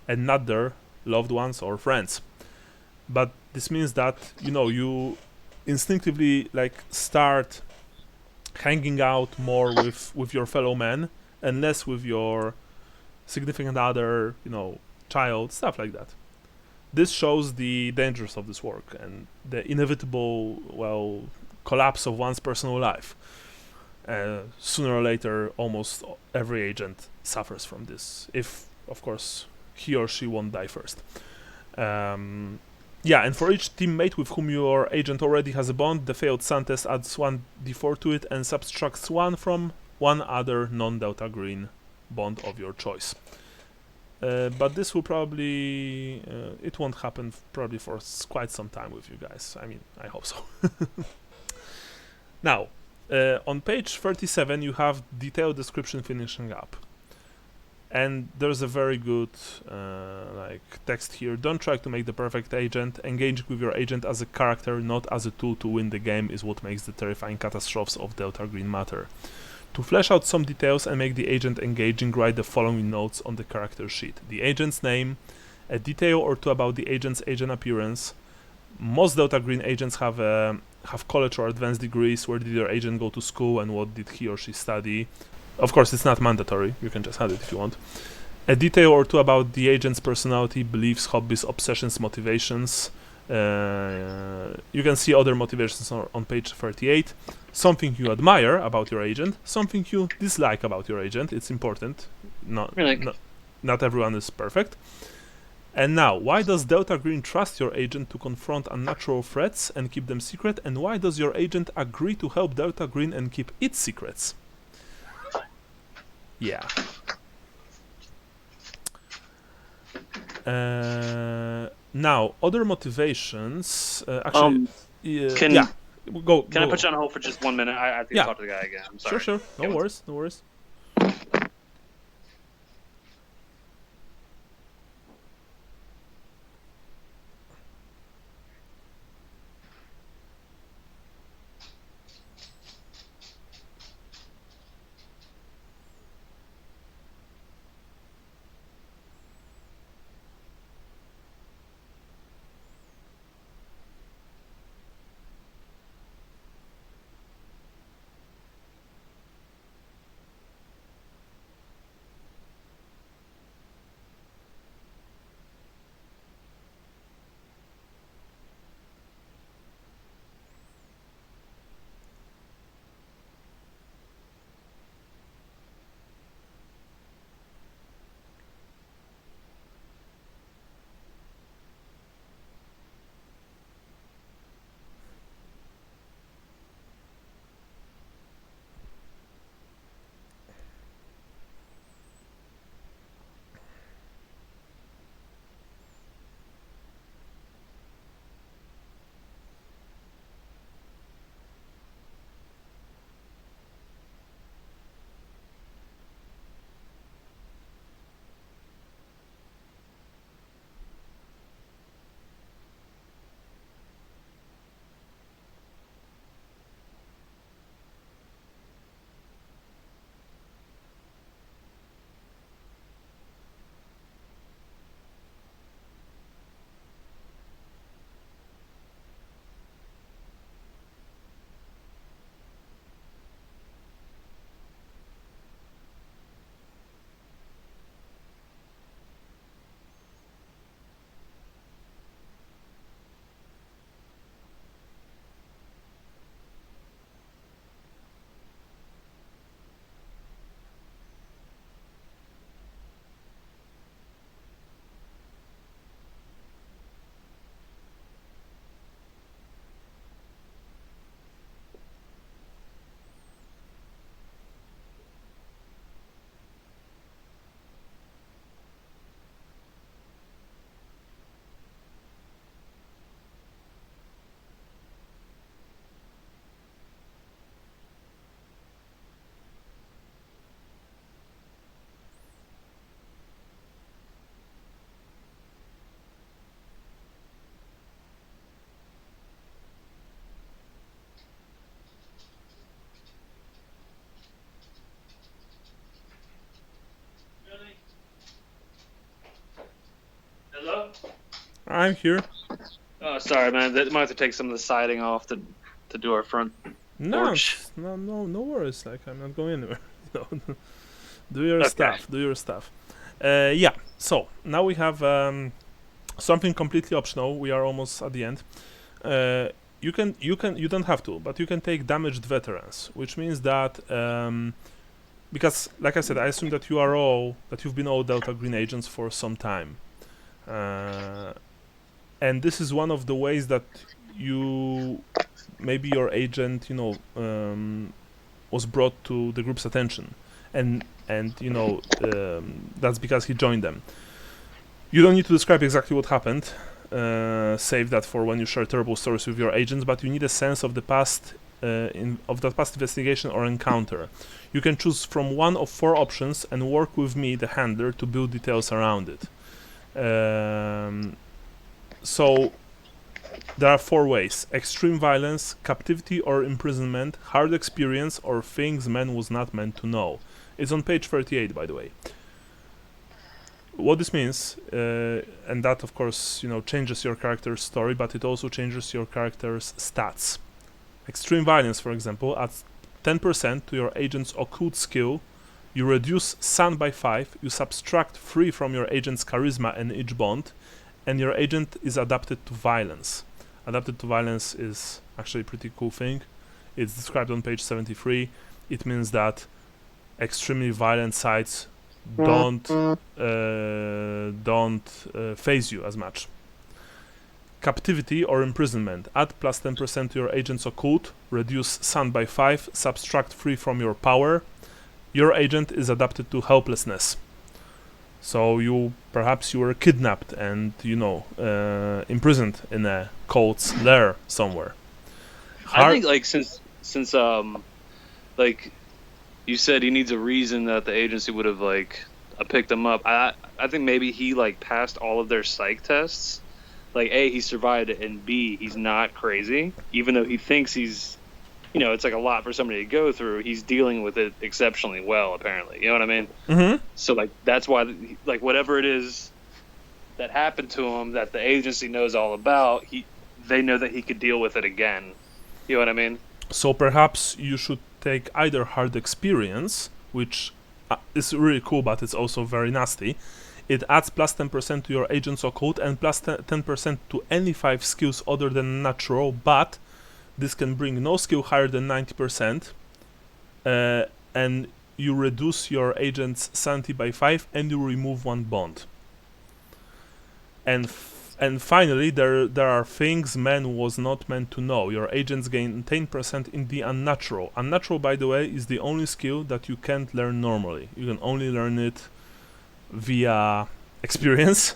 and not their loved ones or friends. But this means that, you instinctively start hanging out more with your fellow men and less with your significant other, child, stuff like that. This shows the dangers of this work and the inevitable, collapse of one's personal life. Sooner or later, almost every agent suffers from this, if, of course, he or she won't die first. And for each teammate with whom your agent already has a bond, the failed sun test adds 1d4 to it and subtracts 1 from one other non-Delta Green bond of your choice. but this will probably it won't happen probably for quite some time with you guys. I mean, I hope so. Now, on page 37 you have detailed description finishing up, and there's a very good like text here. Don't try to make the perfect agent. Engaging with your agent as a character, not as a tool to win the game, is what makes the terrifying catastrophes of Delta Green matter. To flesh out some details and make the agent engaging, write the following notes on the character sheet. The agent's name, a detail or two about the agent's agent appearance. Most Delta Green agents have college or advanced degrees. Where did your agent go to school and what did he or she study? Of course, it's not mandatory. You can just add it if you want. A detail or two about the agent's personality, beliefs, hobbies, obsessions, motivations. You can see other motivations on page 38. Something you admire about your agent, something you dislike about your agent. It's important. Not everyone is perfect. And now, why does Delta Green trust your agent to confront unnatural threats and keep them secret? And why does your agent agree to help Delta Green and keep its secrets? Yeah. Now, other motivations. Actually, Can I put you on hold for just 1 minute? I have to talk to the guy again. I'm sorry. Sure. No worries. Hello? I'm here. Oh, sorry, man. They might have to take some of the siding off to do our front porch. No worries. Like, I'm not going anywhere. Do your stuff. Yeah. So now we have something completely optional. We are almost at the end. You don't have to, but you can take damaged veterans, which means that because, like I said, I assume that you've been all Delta Green agents for some time, and this is one of the ways that maybe your agent, was brought to the group's attention, and that's because he joined them. You don't need to describe exactly what happened. Save that for when you share terrible stories with your agents, but you need a sense of the past, of that past investigation or encounter. You can choose from one of 4 options and work with me, the handler, to build details around it. So there are 4 ways: extreme violence, captivity or imprisonment, hard experience, or things man was not meant to know. It's on page 38, by the way. What this means, and that of course, changes your character's story, but it also changes your character's stats. Extreme violence, for example, adds 10% to your agent's occult skill. You reduce Sun by 5, you subtract 3 from your agent's charisma and each bond, and your agent is adapted to violence. Adapted to violence is actually a pretty cool thing. It's described on page 73. It means that extremely violent sides don't phase you as much. Captivity or imprisonment. Add plus 10% to your agent's occult, reduce Sun by 5, subtract 3 from your power. Your agent is adapted to helplessness. So perhaps you were kidnapped and imprisoned in a cult's lair somewhere. I think since like you said he needs a reason that the agency would have picked him up. I think maybe he passed all of their psych tests. A, he survived it, and B, he's not crazy, even though he thinks he's, it's a lot for somebody to go through. He's dealing with it exceptionally well, apparently. You know what I mean? Mm-hmm. So that's why whatever it is that happened to him that the agency knows all about, they know that he could deal with it again. You know what I mean? So perhaps you should take either hard experience, which is really cool, but it's also very nasty. It adds plus 10% to your agent's occult and plus 10% to any 5 skills other than natural, but this can bring no skill higher than 90%, and you reduce your agent's sanity by 5 and you remove 1 bond. And finally, there are things man was not meant to know. Your agents gain 10% in the unnatural. Unnatural, by the way, is the only skill that you can't learn normally. You can only learn it via experience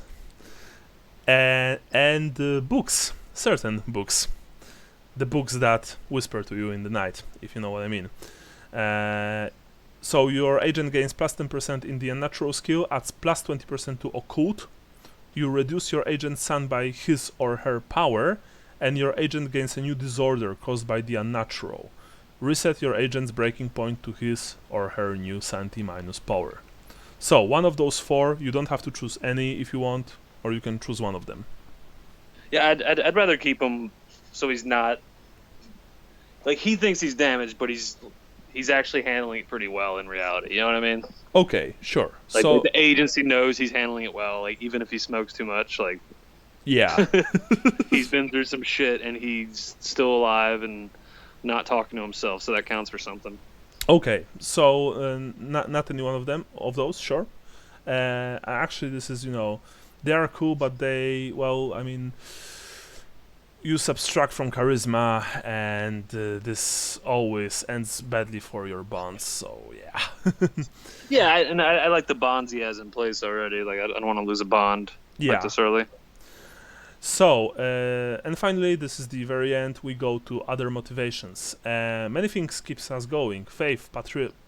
and books, certain books. The books that whisper to you in the night, if you know what I mean. So your agent gains plus 10% in the unnatural skill, adds plus 20% to occult. You reduce your agent's sun by his or her power, and your agent gains a new disorder caused by the unnatural. Reset your agent's breaking point to his or her new sanity minus power. So, one of those 4, you don't have to choose any if you want, or you can choose one of them. Yeah, I'd rather keep him so he's not... he thinks he's damaged, but he's actually handling it pretty well in reality. You know what I mean? Okay, sure. So the agency knows he's handling it well. Even if he smokes too much, yeah, he's been through some shit and he's still alive and not talking to himself. So that counts for something. Okay, so not any one of those, sure. Actually, this is they are cool, but you subtract from charisma, and this always ends badly for your bonds. So yeah. Yeah, I like the bonds he has in place already. I don't want to lose a bond this early. So, and finally, this is the very end, we go to other motivations. Many things keeps us going: faith,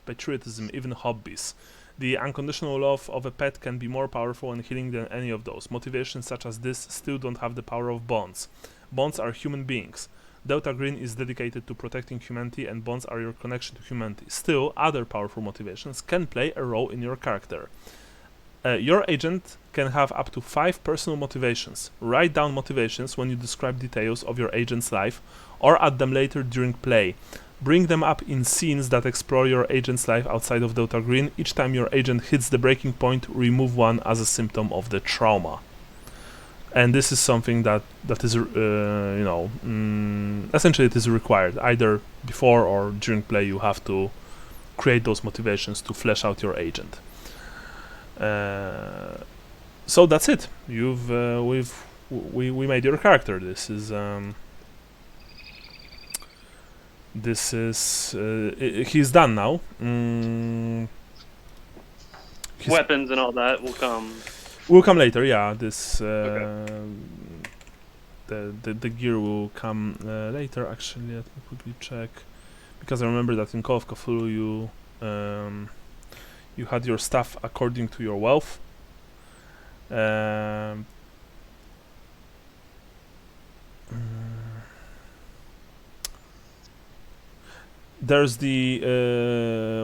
patriotism, even hobbies. The unconditional love of a pet can be more powerful and healing than any of those. Motivations such as this still don't have the power of bonds. Bonds are human beings. Delta Green is dedicated to protecting humanity, and bonds are your connection to humanity. Still, other powerful motivations can play a role in your character. Your agent can have up to 5 personal motivations. Write down motivations when you describe details of your agent's life, or add them later during play. Bring them up in scenes that explore your agent's life outside of Delta Green. Each time your agent hits the breaking point, remove 1 as a symptom of the trauma. And this is something that is, essentially it is required. Either before or during play you have to create those motivations to flesh out your agent. So that's it. We made your character. This is he's done now. Weapons and all that will come will come later. Yeah, this Okay. the gear will come later. Actually, let me quickly check, because I remember that in Call of Cthulhu you had your stuff according to your wealth. Um, there's the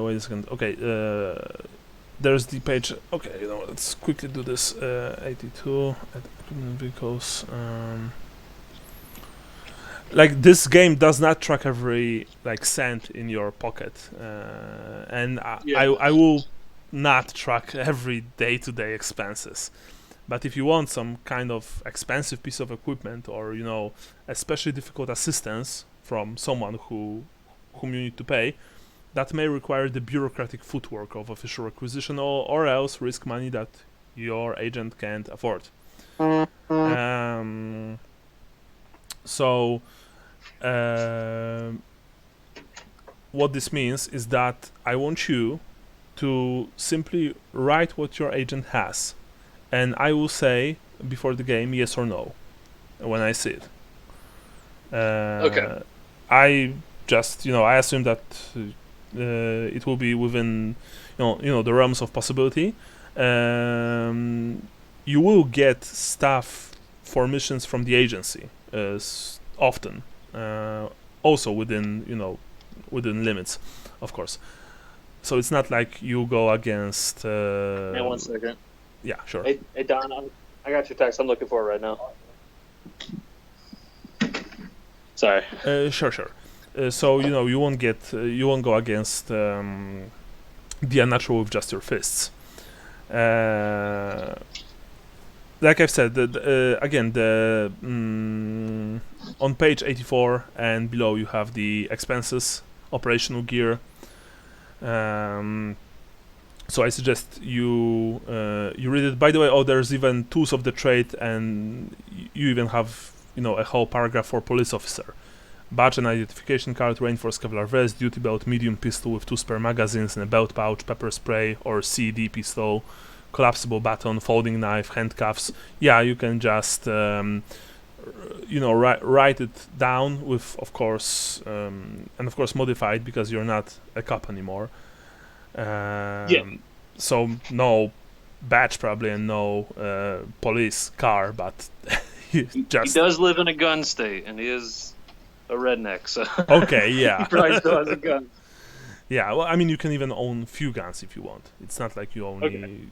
wait a second. Okay, there's the page. Okay, let's quickly do this. 82 vehicles. Like, this game does not track every cent in your pocket, and I will not track every day-to-day expenses. But if you want some kind of expensive piece of equipment, or especially difficult assistance from someone whom you need to pay, that may require the bureaucratic footwork of official requisition, or else risk money that your agent can't afford. So what this means is that I want you to simply write what your agent has, and I will say before the game yes or no when I see it. Okay. I just I assume that it will be within the realms of possibility. You will get stuff for missions from the agency often, also within limits, of course. So it's not like you go against. Hang on 1 second. Yeah, sure. Hey Don, I got your text. I'm looking for it right now. Sorry. Sure. So you won't go against the unnatural with just your fists. Like I've said, again, on page 84 and below you have the expenses, operational gear. So I suggest you read it. By the way, there's even tools of the trade, and you even have a whole paragraph for police officer. Badge and identification card, reinforced Kevlar vest, duty belt, medium pistol with 2 spare magazines in a belt pouch, pepper spray or CD pistol, collapsible baton, folding knife, handcuffs. Yeah, you can just write it down with, of course, and of course modify it because you're not a cop anymore. So no badge probably, and no police car, but he does live in a gun state, and he is a redneck, so okay, yeah. He probably still has a gun. Yeah, well, I mean, you can even own few guns if you want. It's not like you only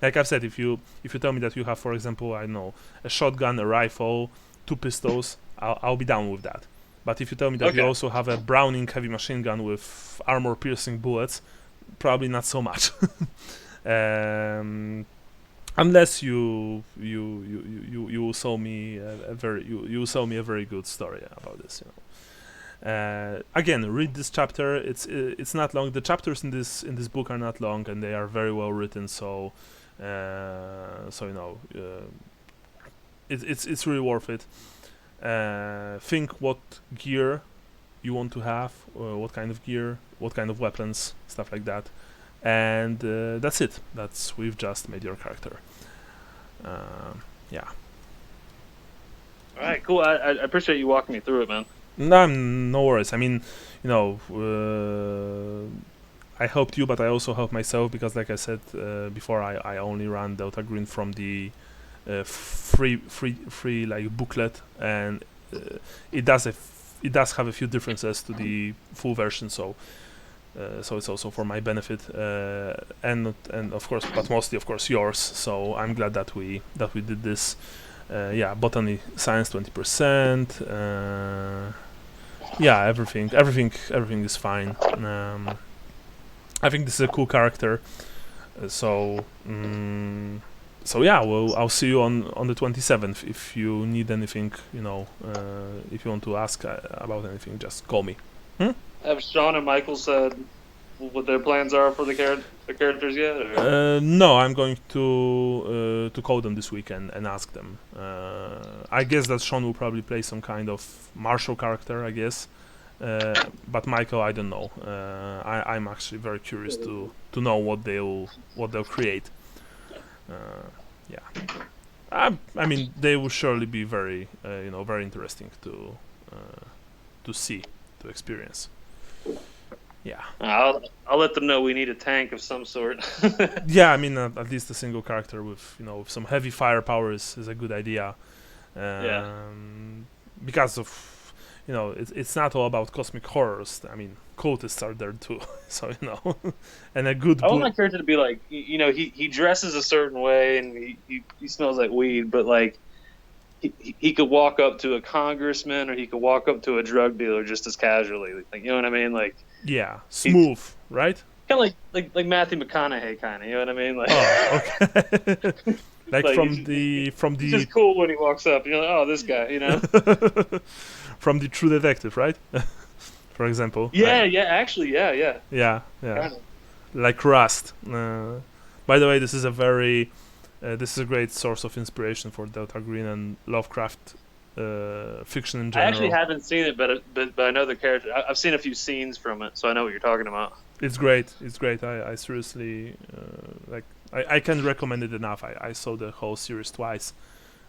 like I've said, if you tell me that you have, for example, I don't know, a shotgun, a rifle, 2 pistols, I'll be down with that. But if you tell me that you also have a Browning heavy machine gun with armor-piercing bullets, probably not so much. Unless you will sell me a very good story about this. Again, read this chapter. It's not long. The chapters in this book are not long, and they are very well written. So it's really worth it. Think what gear you want to have, what kind of gear, what kind of weapons, stuff like that, and that's it. We've just made your character. Yeah. All right, cool. I appreciate you walking me through it, man. No worries. I mean, I helped you, but I also helped myself because, like I said before, I only ran Delta Green from the free like booklet, and it does have a few differences to the full version. So it's also for my benefit, and of course, but mostly of course yours. So I'm glad that we did this. Botany, science 20%. Everything is fine. I think this is a cool character. So I'll see you on the 27th. If you need anything, if you want to ask about anything, just call me. Have Sean and Michael said what their plans are for the characters yet? Or? No, I'm going to call them this weekend and ask them. I guess that Sean will probably play some kind of martial character, I guess. But Michael, I don't know. I'm actually very curious to know what they'll create. yeah. I mean, they will surely be very, very interesting to see, to experience. Yeah. I'll let them know we need a tank of some sort. Yeah, I mean, at least a single character with with some heavy firepower is a good idea. Because of it's not all about cosmic horrors. I mean, cultists are there too, so and a good. I want my character to be like, he dresses a certain way and he smells like weed, but like he could walk up to a congressman or he could walk up to a drug dealer just as casually. Like, you know what I mean? Like, yeah, smooth, right? Kind of like Matthew McConaughey, kind of. You know what I mean? Like, oh, okay. like from the It's just cool when he walks up. You're like, oh, this guy, from the True Detective, right? For example. Yeah, actually, yeah. Yeah. Kinda. Like Rust. By the way, this is a great source of inspiration for Delta Green and Lovecraft fiction in general. I actually haven't seen it, but I know the character. I've seen a few scenes from it, so I know what you're talking about. It's great. I seriously I can't recommend it enough. I saw the whole series twice.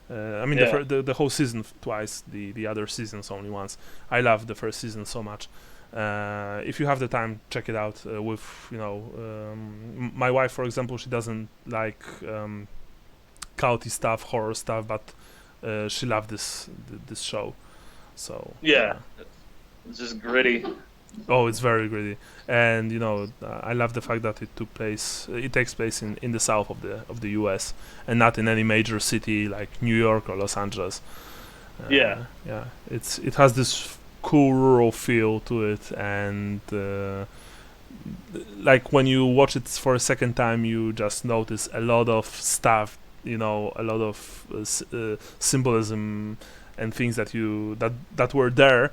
I mean the whole season twice. The other seasons only once. I love the first season so much. If you have the time, check it out. With my wife, for example, she doesn't like culty stuff, horror stuff, but she loved this show. So it's just gritty. Oh, it's very gritty, and I love the fact that it takes place in the south of the U.S. and not in any major city like New York or Los Angeles. It has this cool rural feel to it, and like when you watch it for a second time, you just notice a lot of stuff, a lot of symbolism and things that were there,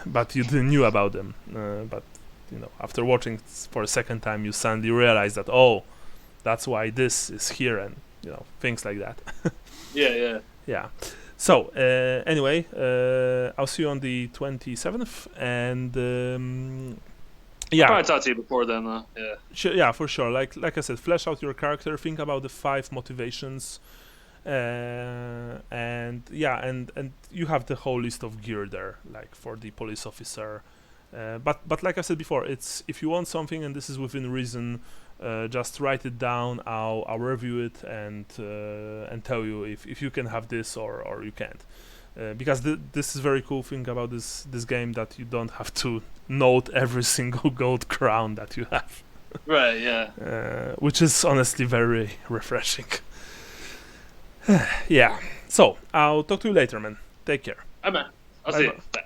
but you didn't knew about them. But after watching for a second time, you suddenly realize that that's why this is here, and things like that. Yeah. So anyway, I'll see you on the 27th, and I'll probably talk to you before then, though. Yeah, for sure. Like I said, flesh out your character. Think about the 5 motivations. And you have the whole list of gear there, like for the police officer. But like I said before, it's if you want something and this is within reason, just write it down. I'll review it and tell you if you can have this or you can't. Because this is very cool thing about this game, that you don't have to note every single gold crown that you have. Right. Yeah. Which is honestly very refreshing. Yeah. So I'll talk to you later, man. Take care. Bye, man. I'll see you. Bye.